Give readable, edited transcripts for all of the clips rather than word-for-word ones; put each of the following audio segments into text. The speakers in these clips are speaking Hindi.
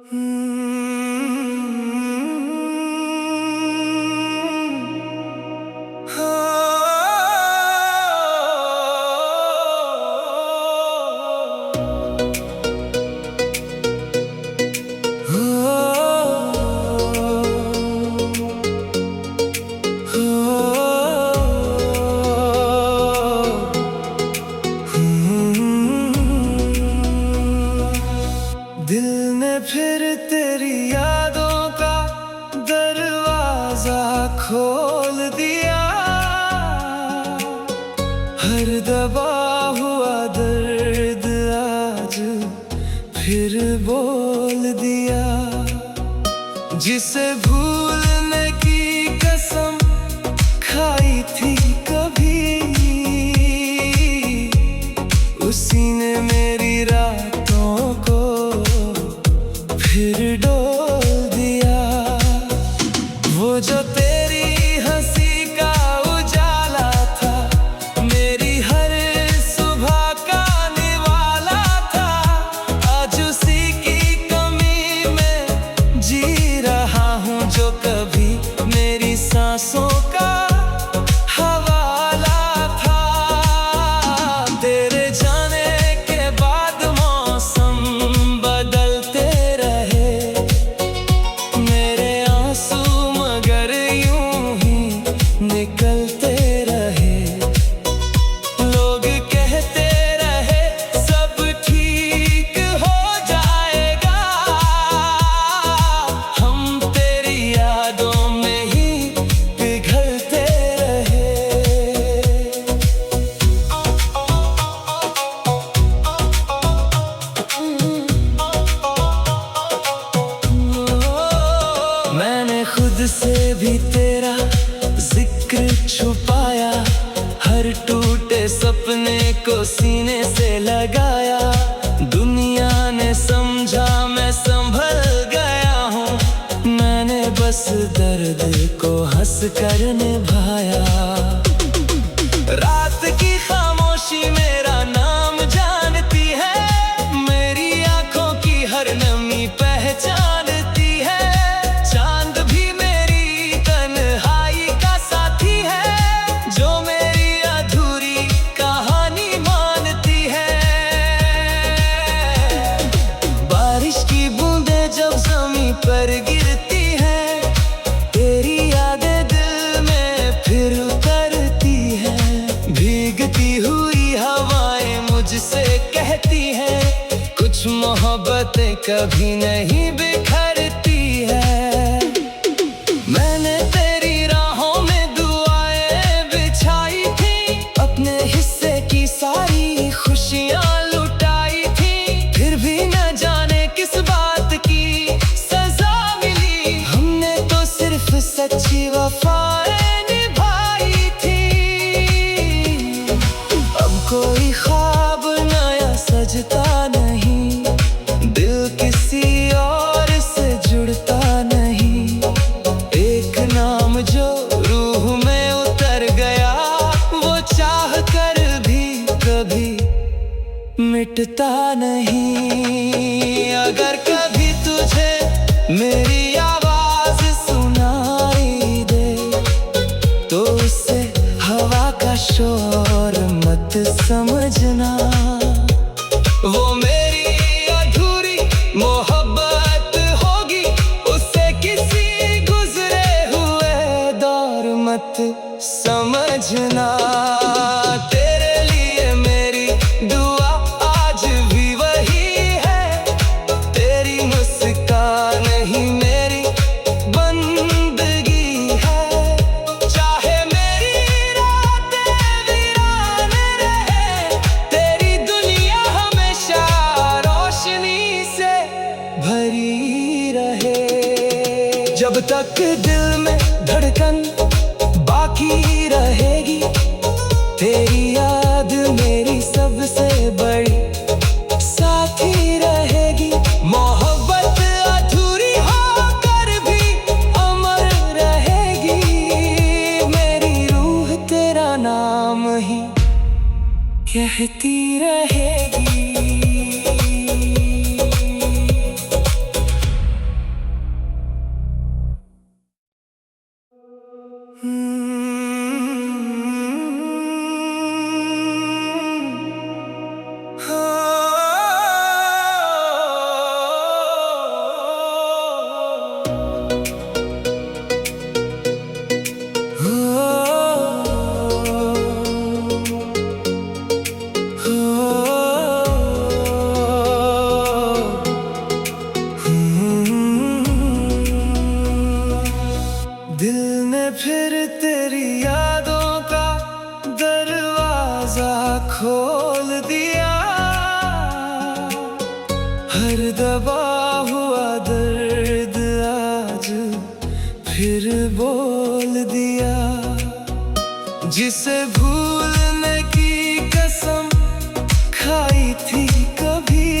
दिल ने फिर तेरी यादों का दरवाजा खोल दिया। हर दबा हुआ दर्द आज फिर बोल दिया। जिसे भूलने की कसम खाई थी कभी, उसी ने मेरी रातों को फिर डोल दिया। वो जो तेरी हंसी का उजाला था, मेरी हर सुबह का निवाला था, आज उसी की कमी में जी रहा हूँ जो कभी मेरी सांसों का हवाला था। तेरे जाने के बाद मौसम बदलते रहे, मेरे आंसू मगर यूं ही निकलते रहे। लोग कहते रहे सब ठीक हो जाएगा, हम तेरी यादों में ही पिघलते रहे। मैंने खुद से भी तेरा जिक्र छुपाया, हर टूटे सपने को सीने से लगाया। दुनिया ने समझा मैं संभल गया हूँ, मैंने बस दर्द को हंस कर निभाया। रात की खामोशी मेरा नाम जानती है, मेरी आंखों की हर नमी पहचानती है। चांद भी मेरी तन्हाई का साथी है, जो मेरी अधूरी कहानी मानती है। बारिश की बूंदें जब ज़मीं पर गिरती हैं, तेरी यादें दिल में फिर उतरती हैं। भीगती हुई हवाएं मुझसे कहती हैं, कुछ मोहब्बतें कभी नहीं बिखरती है। मैंने तेरी राहों में दुआएं बिछाई थी, अपने हिस्से की सारी खुशियां लुटाई थी। फिर भी न जाने किस बात की सजा मिली, हमने तो सिर्फ सच्ची वफाएं निभाई थी। अब कोई ख्वाब नया सजता नहीं, दिल किसी और से जुड़ता नहीं। एक नाम जो रूह में उतर गया, वो चाह कर भी कभी मिटता नहीं। अगर कभी तुझे मेरी आवाज सुनाई दे, तो उसे हवा का शोर मत समझना। वो मेरी अधूरी मोहब्बत होगी, उसे किसी गुजरे हुए दौर मत समझना। तेरे लिए मेरी दुआ आज भी वही है, तेरी मुस्कान ही मेरी बंदगी है। चाहे मेरी रातें वीरान रहे, तेरी दुनिया हमेशा रोशनी से भरी रहे। जब तक दिल में धड़कन बाकी रहेगी, तेरी याद मेरी सबसे बड़ी साथी रहेगी। मोहब्बत अधूरी होकर भी अमर रहेगी, मेरी रूह तेरा नाम ही कहती रहेगी। पर दबा हुआ दर्द आज फिर बोल दिया। जिसे भूलने की कसम खाई थी कभी,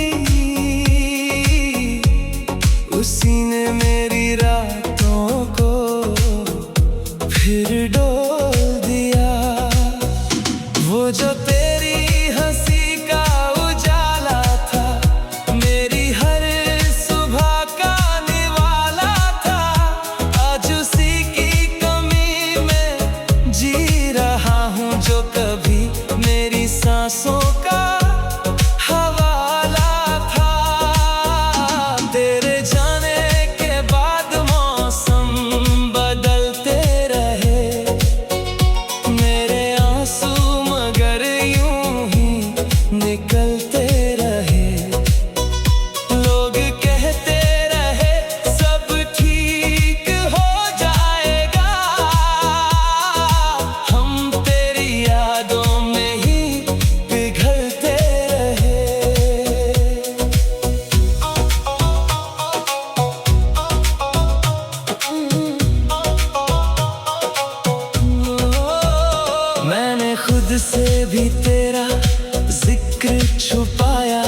उसी ने मेरी रातों को फिर डोल दिया। वो जो तेरी हंसी का उजाला था, मेरी हर सुबह का निवाला था, आज उसी की कमी में जी रहा हूँ जो कभी मेरी सांसों का हवाला था। तेरे जाने के बाद मौसम बदलते रहे, मेरे आंसू मगर यूं ही निकलते रहे। लोग कहते रहे सब ठीक हो जाएगा, हम तेरी यादों में ही पिघलते रहे। मैंने खुद से भी तेरा जिक्र छुपाया,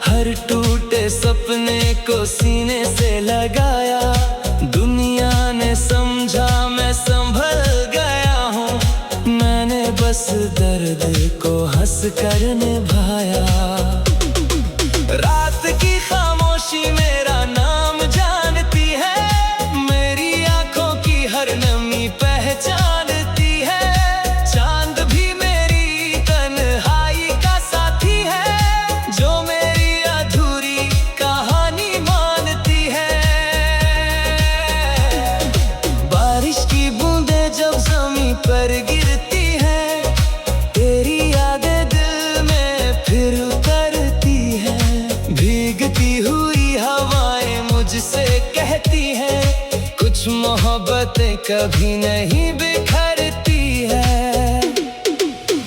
हर टूटे सपने को सीने से लगाया। दुनिया ने समझा मैं संभल गया हूँ, मैंने बस दर्द को हंस कर निभाया। रात की खामोशी मेरा नाम जानती है, मेरी आंखों की हर नमी पहचानती है। चांद भी मेरी तन्हाई का साथी है, जो मेरी अधूरी कहानी मानती है। बारिश की बूंदें जब ज़मीं पर गिरती हैं, तेरी यादें दिल में फिर उतरती हैं। भीगती हुई हवाएं मुझसे कहती हैं, कुछ मोहब्बतें कभी नहीं बिखरती है।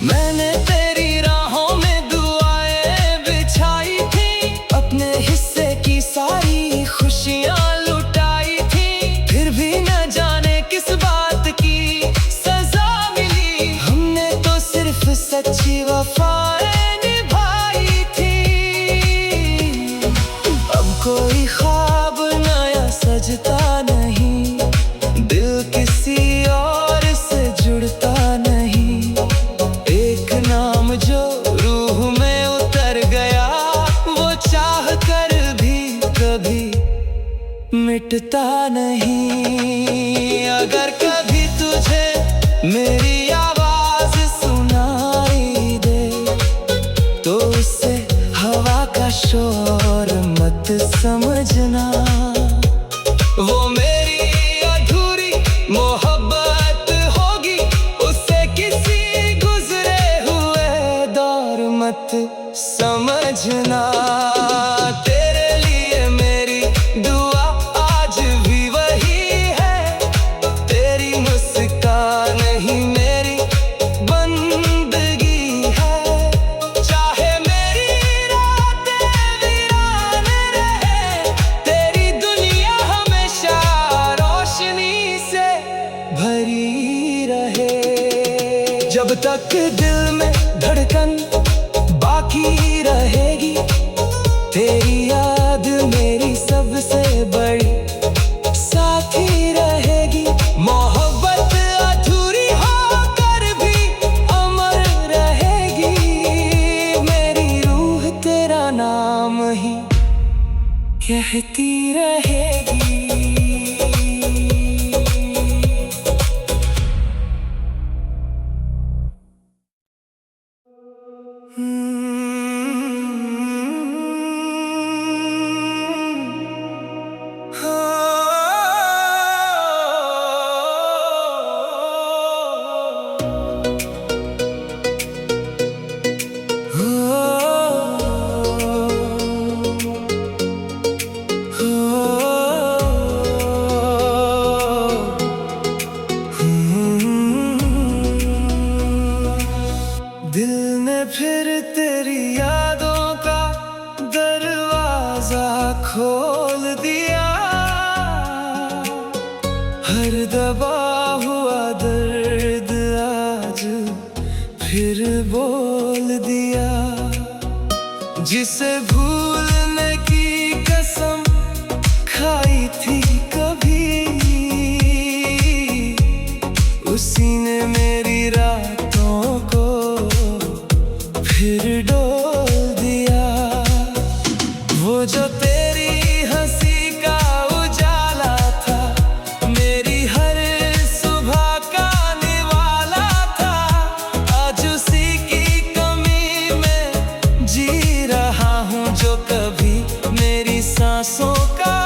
मैंने तेरी राहों में दुआएं बिछाई थी, अपने हिस्से की सारी खुशियां लुटाई थी। फिर भी न जाने किस बात की सजा मिली, हमने तो सिर्फ सच्ची वफाएं निभाई थी। अब कोई ख्वाब नया सजता नहीं, दिल किसी और से जुड़ता नहीं। एक नाम जो रूह में उतर गया, वो चाह कर भी कभी मिटता नहीं। अगर कभी तुझे मेरी आवाज सुनाई दे, तो उसे हवा का शोर मत समझना। वो मेरी अधूरी मोहब्बत होगी, उसे किसी गुजरे हुए दौर मत समझना। तेरे लिए मेरी दुआ आज भी वही है, तेरी मुस्कान ही मेरी बंदगी है। चाहे मेरी रातें वीरान रहे, तेरी दुनिया हमेशा रोशनी से भरी रहे। जब तक दिल में धड़कन बाकी रहेगी, तेरी याद मेरी सबसे बड़ी साथी रहेगी। मोहब्बत अधूरी होकर भी अमर रहेगी, मेरी रूह तेरा नाम ही कहती रहेगी। खोल दिया, हर दबा हुआ दर्द आज फिर बोल दिया। जिसे भूलने की कसम खाई थी कभी, उसी ने मेरी रातों को फिर डोल दिया। वो जो तेरी हंसी का उजाला था, मेरी हर सुबह का निवाला था, आज उसी की कमी में जी रहा हूँ जो कभी मेरी सांसों का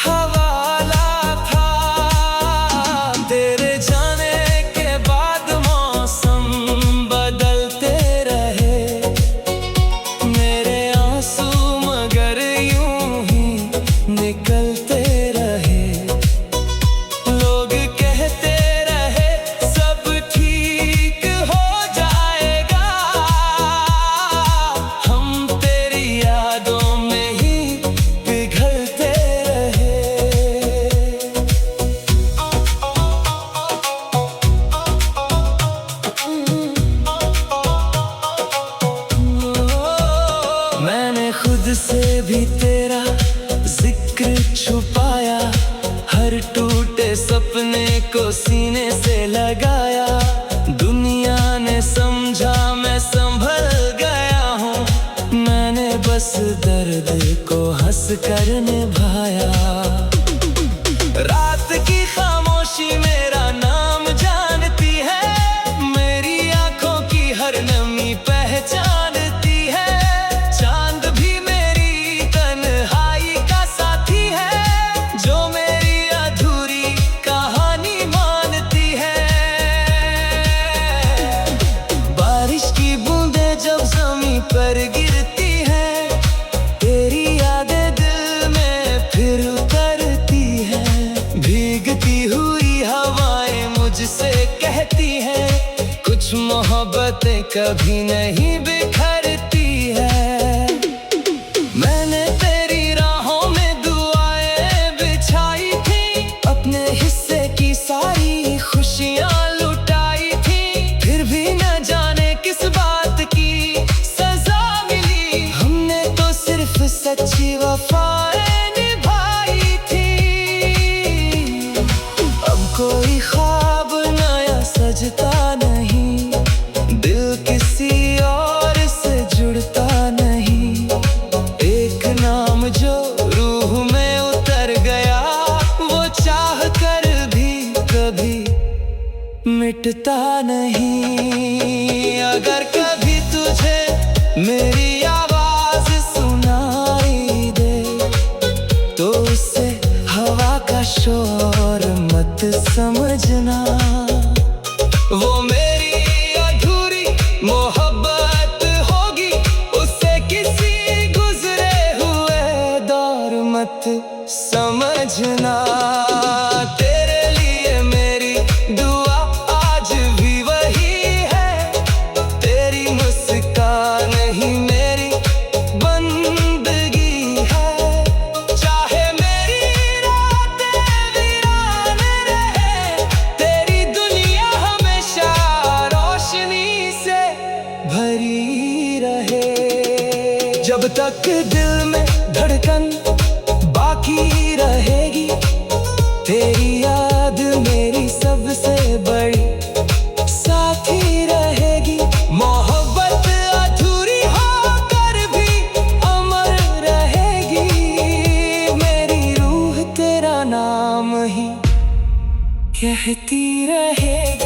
हवाला था। तेरे जाने के बाद मौसम बदलते रहे, मेरे आंसू मगर यूं ही निकलते रहे। लोग कहते रहे सब ठीक हो जाएगा, हम तेरी यादों में ही पिघलते रहे। मैंने खुद से भी तेरा जिक्र छुपाया, हर टूटे सपने को सीने से लगाया। दुनिया ने समझा मैं संभल गया हूँ, मैंने बस दर्द को हंस कर निभाया। रात की खामोशी मेरा नाम जानती है, मेरी आंखों की हर नमी पहचानती है। चांद भी मेरी तन्हाई का साथी है, जो मेरी अधूरी कहानी मानती है। बारिश की बूंदें जब ज़मीं पर गिरती हैं, तेरी यादें दिल में फिर उतरती हैं। भीगती हुई हवाएं मुझसे कहती हैं, कुछ मोहब्बतें कभी नहीं बिखरती है। मैंने तेरी राहों में दुआएं बिछाई थी, अपने हिस्से की सारी खुशियाँ लुटाई थी। फिर भी न जाने किस बात की सजा मिली, हमने तो सिर्फ सच्ची वफाएं निभाई थी। अब कोई ख्वाब नया सजता नहीं, दिल किसी और से जुड़ता नहीं। एक नाम जो रूह में उतर गया, वो चाह कर भी कभी मिटता नहीं। अगर कभी तुझे मेरी आवाज सुनाई दे, तो उसे हवा का शोर मत समझना। वो मेरी अधूरी मोहब्बत होगी, उसे किसी गुजरे हुए दौर मत समझना। तेरे लिए मेरी दुआ आज भी वही है, तेरी मुस्कान ही मेरी बंदगी है। चाहे मेरी रातें वीरान रहे, तेरी दुनिया हमेशा रोशनी से भरी रहे। जब तक दिल में धड़कन बाकी रहेगी, तेरी याद मेरी सबसे बड़ी साथी रहेगी। मोहब्बत अधूरी होकर भी अमर रहेगी, मेरी रूह तेरा नाम ही कहती रहेगी।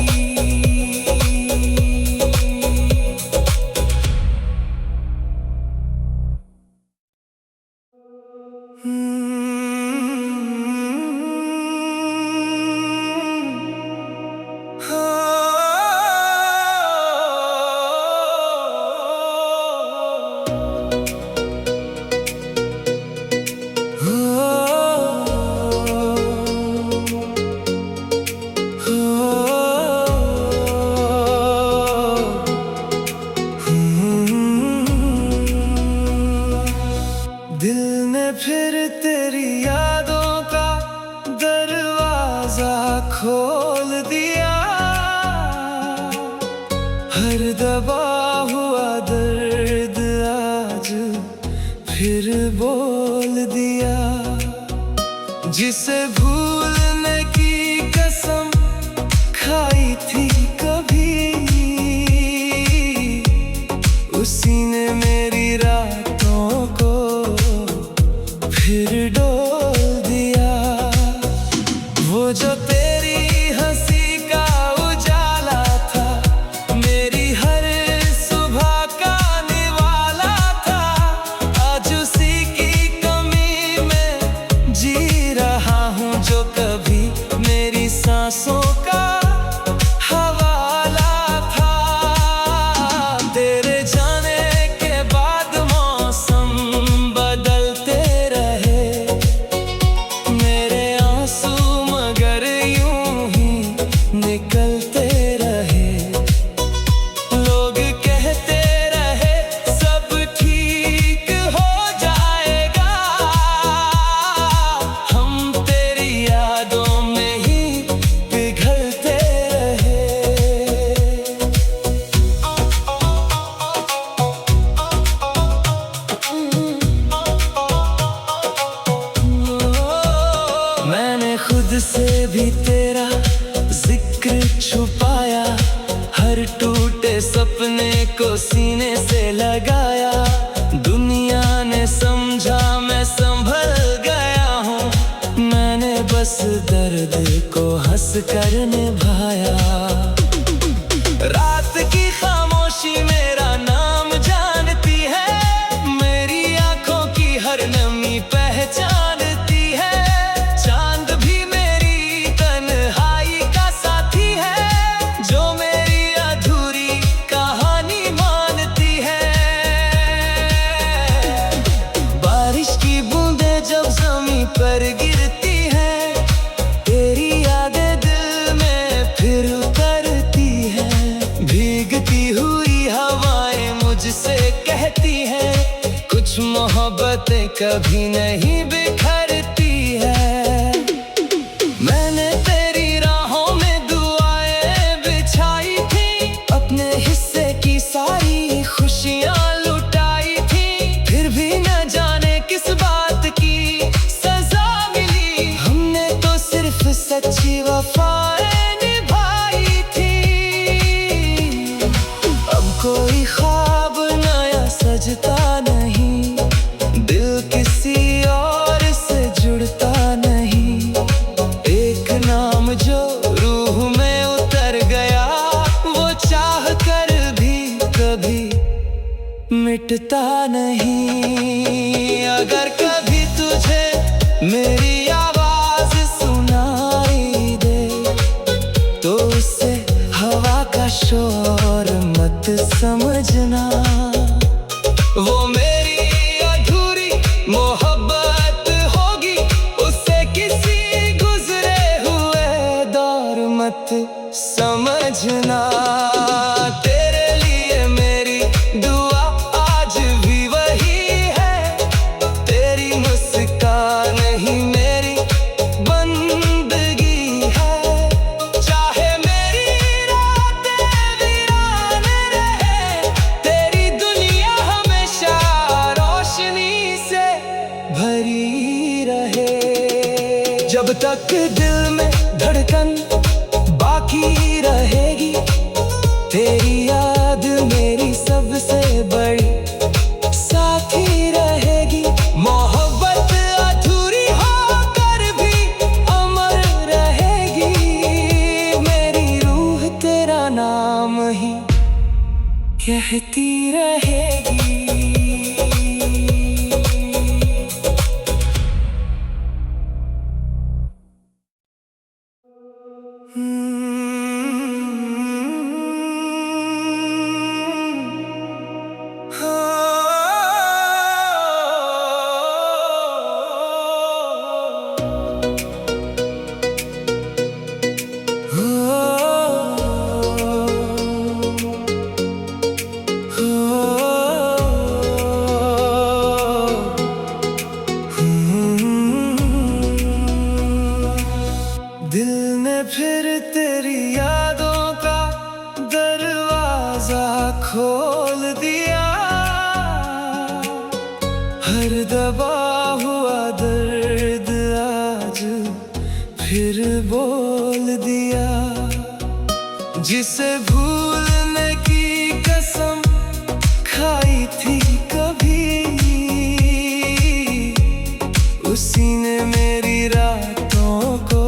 फिर तेरी यादों का दरवाजा खोल दिया। हर दबा हुआ दर्द आज फिर बोल दिया। जिसे भूलने की कसम खाई थी कभी, उसी ने मेरी रातों को फिर डोल दिया। वो जो तेरी हंसी का उजाला था, मेरी हर सुबह का निवाला था, आज उसी की कमी में जी रहा हूँ। जो कभी मेरी सांसों का हवाला था। तेरे जाने के बाद मौसम बदलते रहे, मेरे आंसू मगर यूं ही निकलते रहे। लोग कहते रहे सब ठीक हो जाएगा, हम तेरी यादों में ही पिघलते रहे। मैंने खुद से भी तेरा जिक्र छुपाया, हर टूटे सपने को सीने से लगाया। दुनिया ने समझा मैं संभल गया हूँ, मैंने बस दर्द को हंस कर निभाया। रात की खामोशी मेरा नाम जानती है, मेरी आंखों की हर नमी पहचानती है। चांद भी मेरी तन्हाई का साथी है, जो मेरी अधूरी कहानी मानती है। बारिश की बूंदें जब ज़मीं पर गिरती हैं, तेरी यादें दिल में फिर उतरती हैं। भीगती हुई हवाएं मुझसे कहती हैं, कुछ मोहब्बतें कभी नहीं बिखरती है। मैंने तेरी राहों में दुआएं बिछाई थी, अपने हिस्से की सारी खुशियाँ लुटाई थी। फिर भी न जाने किस बात की सजा मिली, हमने तो सिर्फ सच्ची वफाएं निभाई थी। अब कोई ख्वाब नया सजता नहीं, दिल किसी और से जुड़ता नहीं। एक नाम जो रूह में उतर गया, वो चाह कर भी कभी मिटता नहीं। अगर कभी तुझे मेरी आवाज सुनाई दे, तो उसे हवा का शोर मत समझना। वो मेरी अधूरी मोहब्बत होगी, उसे किसी गुजरे हुए दौर मत समझना। तेरे लिए मेरी दुआ आज भी वही है, तेरी मुस्कान ही मेरी बंदगी है। चाहे मेरी रातें वीरान रहे, तेरी दुनिया हमेशा रोशनी से भरी रहे। जब तक दिल में धड़कन बाकी रहेगी, तेरी याद मेरी सबसे बड़ी साथी रहेगी। मोहब्बत अधूरी होकर भी अमर रहेगी, मेरी रूह तेरा नाम ही कहती रहेगी। जिसे भूलने की कसम खाई थी कभी, उसी ने मेरी रातों को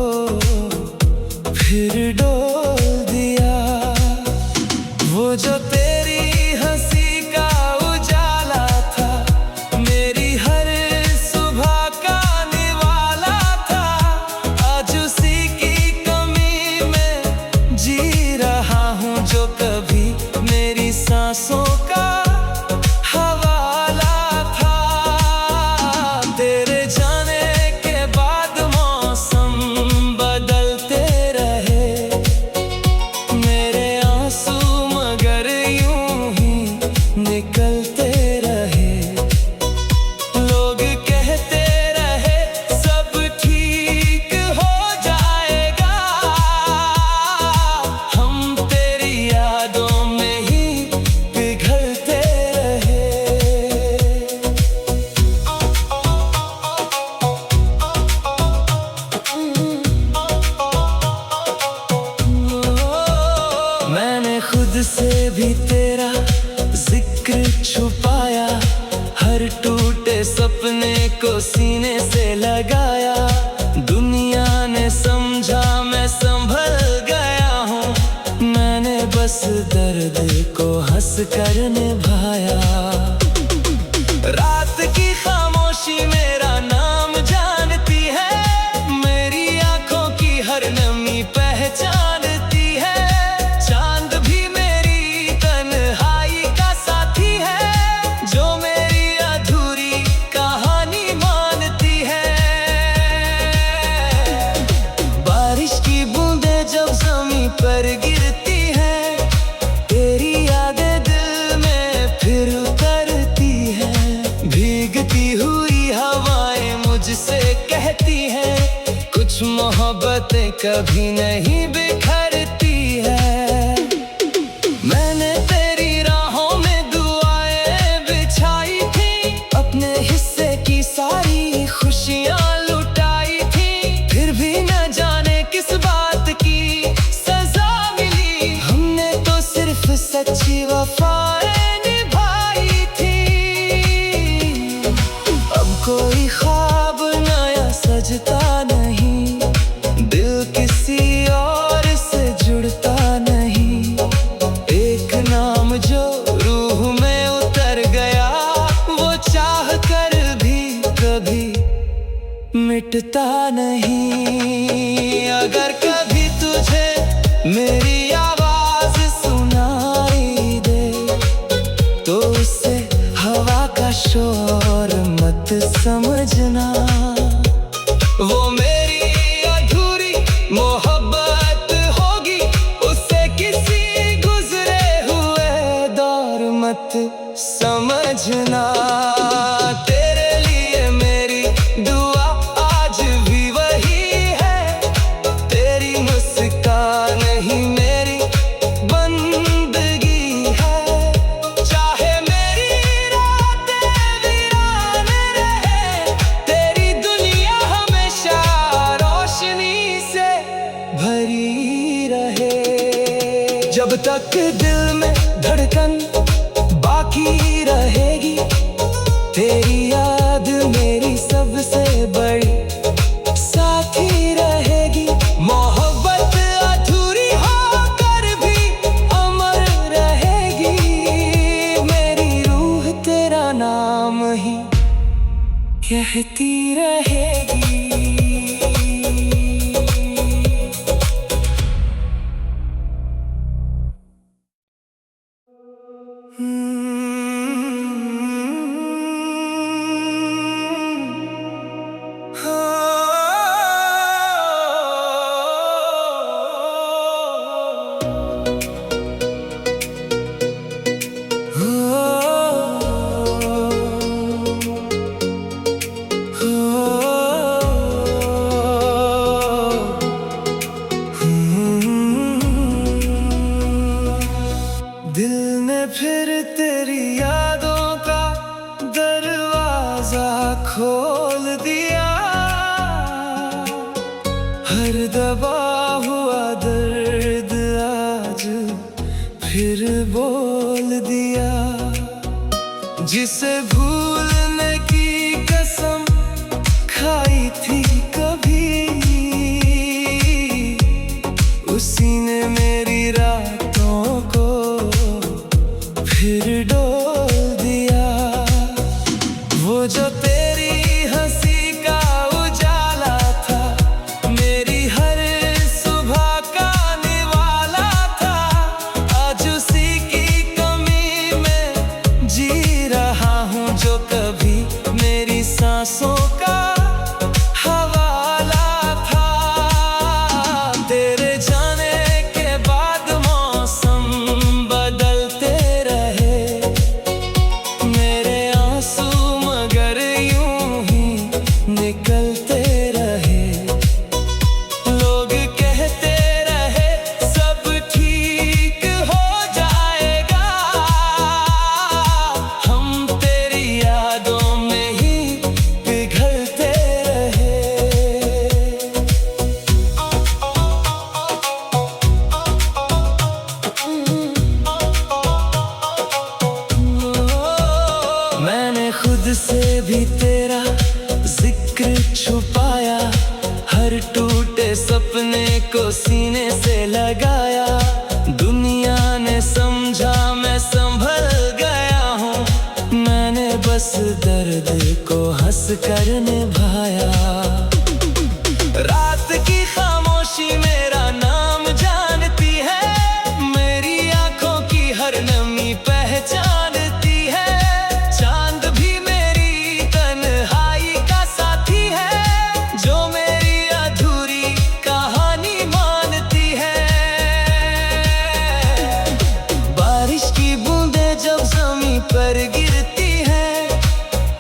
फिर डोल दिया। वो जो तेरी हंसी का उजाला था, मेरी हर सुबह का निवाला था, आज उसी की कमी में जी रहा हूँ, जो कभी मेरी सांसों का हवाला था। तेरे जाने के बाद मौसम बदलते रहे, मेरे आंसू मगर यूं ही निकलते रहे। लोग कहते रहे सब ठीक हो जाएगा, हम तेरी यादों में ही पिघलते रहे। मैंने खुद से भी तेरा जिक्र छुपाया, हर टूटे सपने को सीने से लगाया। दुनिया ने समझा मैं संभल गया हूँ, मैंने बस दर्द को हंस कर निभाया। रात की खामोशी मेरा नाम जानती है, मेरी आंखों की हर नमी पहचानती है। चांद भी मेरी तन्हाई का साथी है, जो मेरी अधूरी कहानी मानती है। बारिश की बूंदें जब ज़मीं पर गिरती हैं, तेरी यादें दिल में फिर उतरती हैं। भीगती हुई हवाएं मुझसे कहती हैं, कुछ मोहब्बतें कभी नहीं बिखरती है। मैंने तेरी राहों में दुआएं बिछाई थी, अपने हिस्से की सारी खुशियां लुटाई थी। फिर भी न जाने किस बात की सजा मिली, हमने तो सिर्फ सच्ची वफाएं निभाई थी। अब कोई ख्वाब नया सजता नहीं, दिल किसी और से जुड़ता नहीं। एक नाम जो रूह में उतर गया, वो चाह कर भी कभी मिटता नहीं। अगर कभी तुझे मेरी आवाज सुनाई दे, तो उसे हवा का शोर मत समझना। वो मेरी अधूरी मोहब्बत होगी, उसे किसी गुजरे हुए दौर मत समझना। तेरे लिए मेरी दुआ आज भी वही है, तेरी मुस्कान ही मेरी बंदगी है। चाहे मेरी रातें वीरान रहे, तेरी दुनिया हमेशा रोशनी से भरी रहे। जब तक दिल में धड़कन बाकी रहेगी, तेरी याद मेरी सबसे बड़ी साथी रहेगी। मोहब्बत अधूरी होकर भी अमर रहेगी, मेरी रूह तेरा नाम ही कहती रहेगी। खोल दिया, हर दबा हुआ दर्द आज निकलते रहे। लोग कहते रहे सब ठीक हो जाएगा, हम तेरी यादों में ही पिघलते रहे। मैंने खुद से भी तेरा जिक्र छुपाया, हर टूटे सपने को सीने से लगाया। दुनिया ने समझा मैं संभल गया हूँ, मैंने बस दर्द को हंस कर निभाया। रात की खामोशी मेरा नाम जानती है, मेरी आंखों की हर नमी पहचानती है। चांद भी मेरी तन्हाई का साथी है, जो मेरी अधूरी कहानी मानती है। बारिश की बूंदें जब ज़मीं पर गिरती हैं,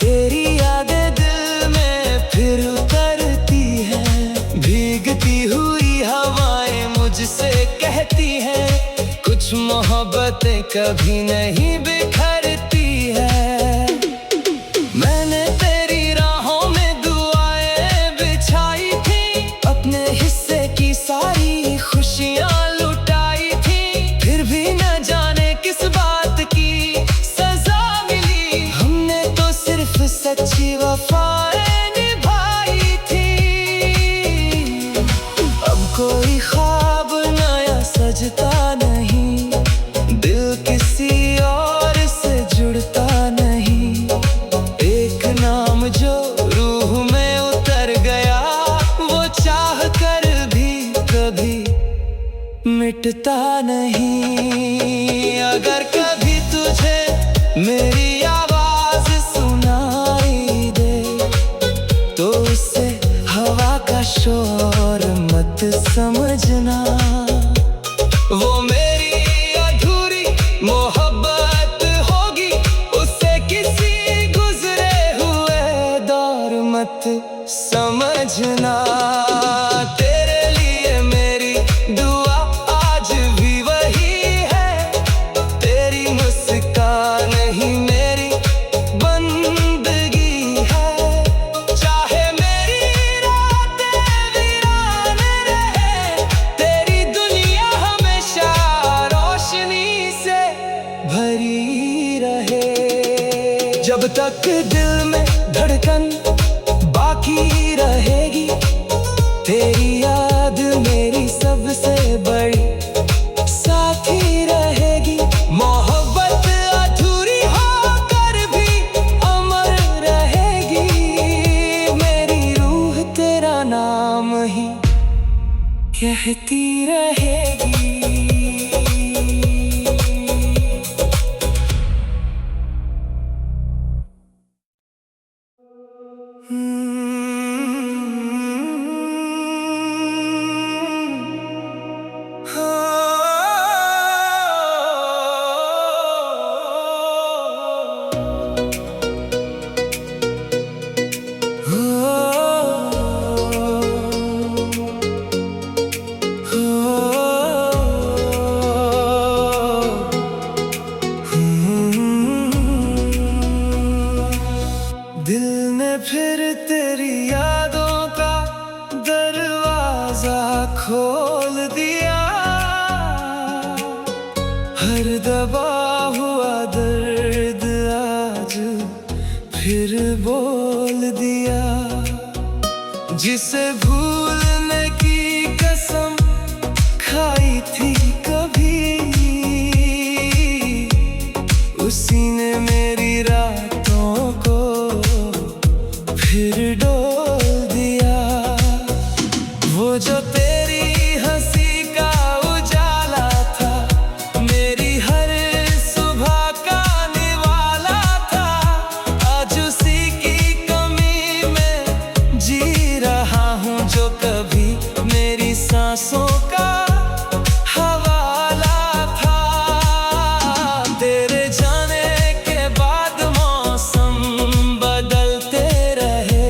तेरी यादें दिल में फिर उतरती हैं। भीगती हुई हवाएं मुझसे कहती हैं, कुछ मोहब्बतें कभी नहीं बिखरती है। मैंने तेरी राहों में दुआएं बिछाई थी, अपने हिस्से की सारी खुशियां लुटाई थी। फिर भी न जाने किस बात की सजा मिली, हमने तो सिर्फ सच्ची वफाएं निभाई थी। अब कोई ख्वाब नया सजता नहीं, दिल किसी और से जुड़ता नहीं। एक नाम जो रूह में उतर गया, वो चाह कर भी कभी मिटता नहीं। अगर कभी तुझे मेरी आवाज सुनाई दे, तो उसे हवा का शोर मत समझना। वो मेरी अधूरी मोहब्बत होगी, उसे किसी गुजरे हुए दौर मत समझना। तेरे लिए मेरी दुआ आज भी वही है, तेरी मुस्कान ही मेरी बंदगी है। चाहे मेरी रातें वीरान रहे, तेरी दुनिया हमेशा रोशनी से भरी रहे। जब तक दिल में धड़कन बाकी रहेगी, तेरी याद मेरी सबसे बड़ी साथी रहेगी। मोहब्बत अधूरी होकर भी अमर रहेगी, मेरी रूह तेरा नाम ही कहती रहेगी। दिल ने फिर तेरी यादों का दरवाजा खोल दिया, हर दबा हुआ दर्द आज फिर बोल दिया। जिसे भूलने की कसम खाई थी कभी, उसी ने मेरी रातों को फिर डोल दिया। वो जो तेरी हंसी का उजाला था, मेरी हर सुबह का निवाला था, आज उसी की कमी में जी रहा हूँ, जो कभी मेरी सांसों का हवाला था। तेरे जाने के बाद मौसम बदलते रहे,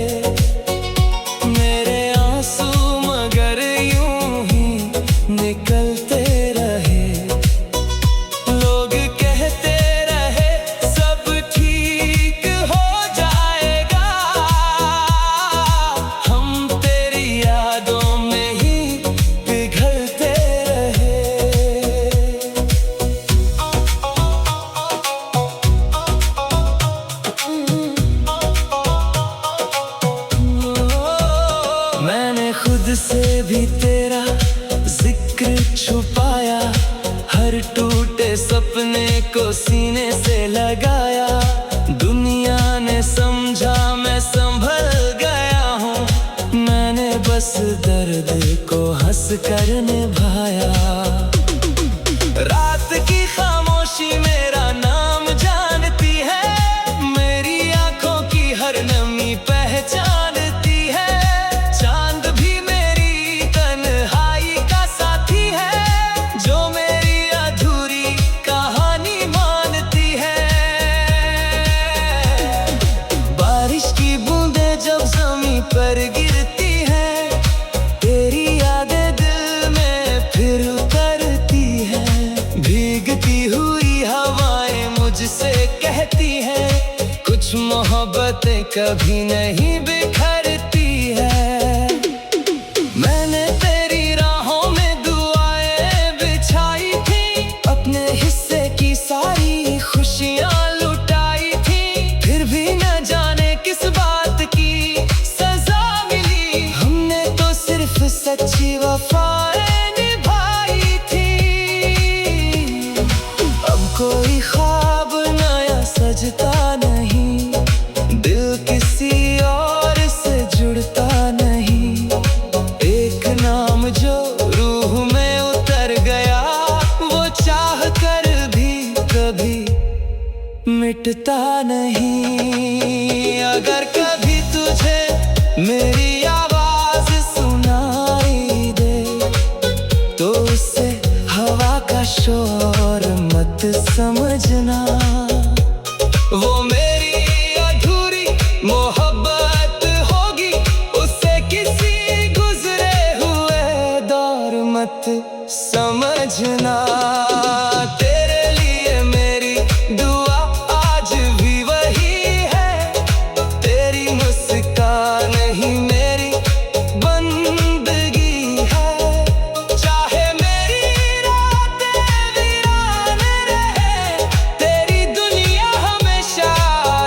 खुद से भी तेरा जिक्र छुपाया, हर टूटे सपने को सीने से लगाया। दुनिया ने समझा मैं संभल गया हूँ, मैंने बस दर्द को हंस कर निभाया। रात की खामोशी मेरा नाम जानती है, मेरी आंखों की हर नमी पहचानती है। चांद भी मेरी तन्हाई का साथी है, जो मेरी अधूरी कहानी मानती है। बारिश की बूंदें जब ज़मीं पर गिरती हैं, तेरी यादें दिल में फिर उतरती हैं। भीगती हुई हवाएं मुझसे कहती हैं, कुछ मोहब्बतें कभी नहीं बिखरती है। मैंने तेरी राहों में दुआएं बिछाई थी, अपने हिस्से की सारी खुशियां लुटाई थी। फिर भी न जाने किस बात की सजा मिली, हमने तो सिर्फ सच्ची वफाएं निभाई थी। अब कोई ख्वाब नया सजता नहीं, दिल किसी और से जुड़ता नहीं। एक नाम जो रूह में उतर गया, वो चाह कर भी कभी मिटता नहीं। अगर कभी तुझे मेरी आवाज सुनाई दे, तो उसे हवा का शोर मत समझना। वो मेरी अधूरी मोहब्बत होगी, उसे किसी गुजरे हुए दौर मत समझना। तेरे लिए मेरी दुआ आज भी वही है, तेरी मुस्कान ही मेरी बंदगी है। चाहे मेरी रातें वीरान रहे, तेरी दुनिया हमेशा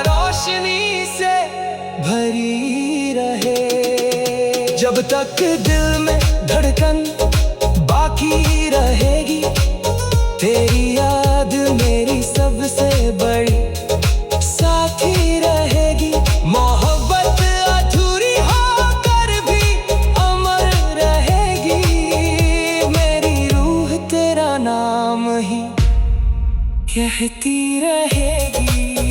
रोशनी से भरी रहे। जब तक दिल में धड़कन बाकी रहेगी, तेरी याद मेरी सबसे बड़ी साथी रहेगी। मोहब्बत अधूरी होकर भी अमर रहेगी, मेरी रूह तेरा नाम ही कहती रहेगी।